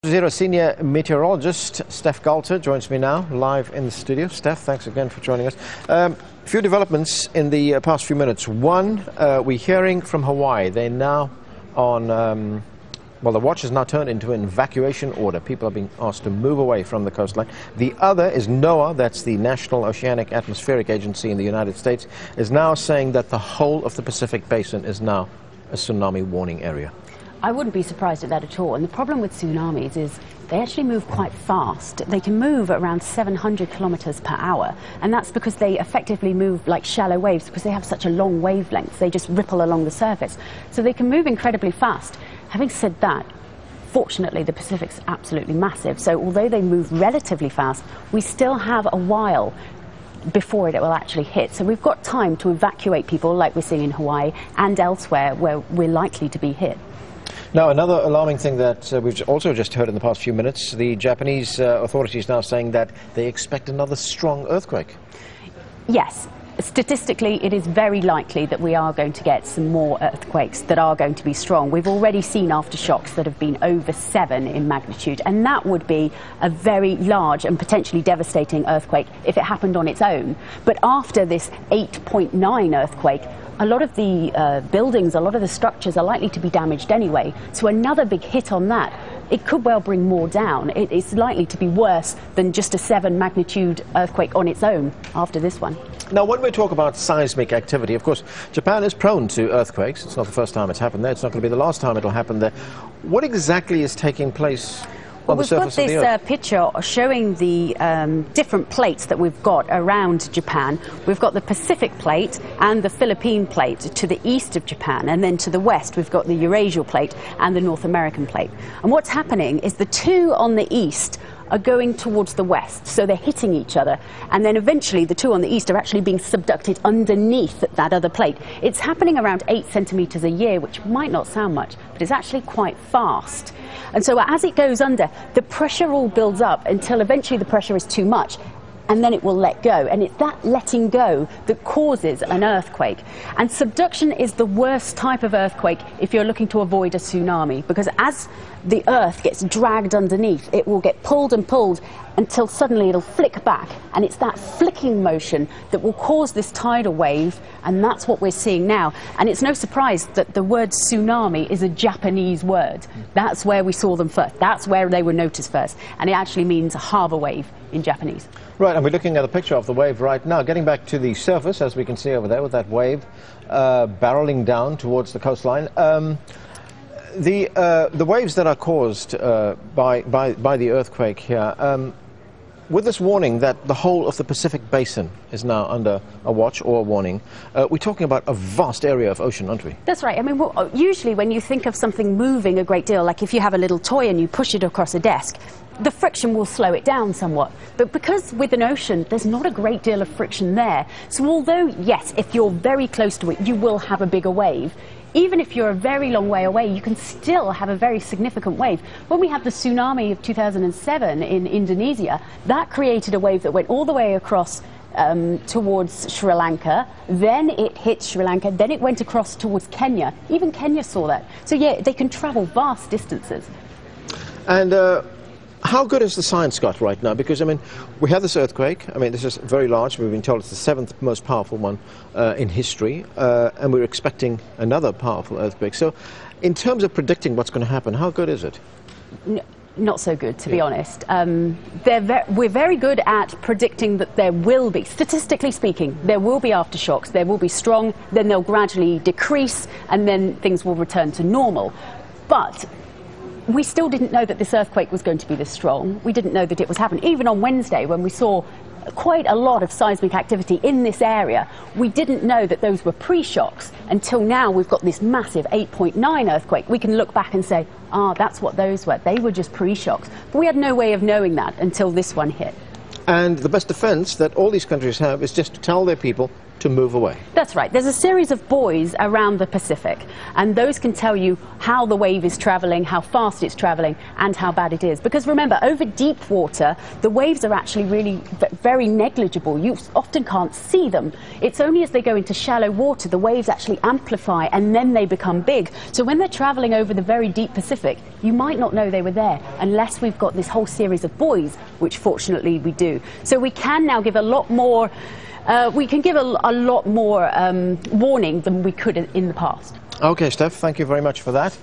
Zero senior meteorologist Steph Galter joins me now live in the studio. Steph, thanks again for joining us. Few developments in the past few minutes. One, we're hearing from Hawaii. They're now on, well, the watch has now turned into an evacuation order. People are being asked to move away from the coastline. The other is NOAA, that's the National Oceanic Atmospheric Agency in the United States, is now saying that the whole of the Pacific Basin is now a tsunami warning area. I wouldn't be surprised at that at all. And the problem with tsunamis is they actually move quite fast. They can move around 700 kilometers per hour. And that's because they effectively move like shallow waves because they have such a long wavelength. They just ripple along the surface. So they can move incredibly fast. Having said that, fortunately, the Pacific's absolutely massive. So although they move relatively fast, we still have a while before it will actually hit. So we've got time to evacuate people like we're seeing in Hawaii and elsewhere where we're likely to be hit. Now, another alarming thing that we've also just heard in the past few minutes, the Japanese authorities now saying that they expect another strong earthquake. Yes. Statistically, it is very likely that we are going to get some more earthquakes that are going to be strong. We've already seen aftershocks that have been over 7 in magnitude, and that would be a very large and potentially devastating earthquake if it happened on its own. But after this 8.9 earthquake, a lot of the buildings, a lot of the structures are likely to be damaged anyway. So another big hit on that, it could well bring more down. It is likely to be worse than just a 7 magnitude earthquake on its own after this one. Now, when we talk about seismic activity, of course, Japan is prone to earthquakes. It's not the first time it's happened there. It's not going to be the last time it'll happen there. What exactly is taking place on the surface of the Earth? We've got this picture showing the different plates that we've got around Japan. We've got the Pacific plate and the Philippine plate to the east of Japan, and then to the west we've got the Eurasian plate and the North American plate. And what's happening is the two on the east are going towards the west, so they're hitting each other, and then eventually the two on the east are actually being subducted underneath that other plate. It's happening around 8 centimeters a year, which might not sound much, but it's actually quite fast. And so as it goes under, the pressure all builds up until eventually the pressure is too much, and then it will let go. And it's that letting go that causes an earthquake. And subduction is the worst type of earthquake if you're looking to avoid a tsunami, because as the earth gets dragged underneath, it will get pulled and pulled until suddenly it'll flick back. And it's that flicking motion that will cause this tidal wave, and that's what we're seeing now. And it's no surprise that the word tsunami is a Japanese word. That's where we saw them first. That's where they were noticed first. And it actually means a harbour wave in Japanese. Right, and we're looking at a picture of the wave right now. Getting back to the surface, as we can see over there with that wave barreling down towards the coastline. The waves that are caused by the earthquake here, with this warning that the whole of the Pacific Basin is now under a watch or a warning, we're talking about a vast area of ocean, aren't we? That's right. I mean, usually when you think of something moving a great deal, like if you have a little toy and you push it across a desk, the friction will slow it down somewhat. But because with an ocean, there's not a great deal of friction there. So although, yes, if you're very close to it, you will have a bigger wave, even if you're a very long way away, you can still have a very significant wave. When we had the tsunami of 2007 in Indonesia, that created a wave that went all the way across towards Sri Lanka, then it hit Sri Lanka, then it went across towards Kenya. Even Kenya saw that. So yeah, they can travel vast distances. And how good is the science got right now? Because, I mean, we have this earthquake. I mean, this is very large. We've been told it's the 7th most powerful one in history, and we're expecting another powerful earthquake. So, in terms of predicting what's going to happen, how good is it? Not so good, to be honest. We're very good at predicting that there will be, statistically speaking, there will be aftershocks, there will be strong, then they'll gradually decrease, and then things will return to normal. But we still didn't know that this earthquake was going to be this strong. We didn't know that it was happening. Even on Wednesday, when we saw quite a lot of seismic activity in this area, we didn't know that those were pre-shocks until now we've got this massive 8.9 earthquake. We can look back and say, that's what those were. They were just pre-shocks. But we had no way of knowing that until this one hit. And the best defense that all these countries have is just to tell their people, to move away. That's right. There's a series of buoys around the Pacific, and those can tell you how the wave is travelling, how fast it's travelling, and how bad it is. Because remember, over deep water, the waves are actually really very negligible. You often can't see them. It's only as they go into shallow water, the waves actually amplify, and then they become big. So when they're travelling over the very deep Pacific, you might not know they were there unless we've got this whole series of buoys, which fortunately we do. So we can now give a lot more warning than we could in the past. Okay, Steph, thank you very much for that.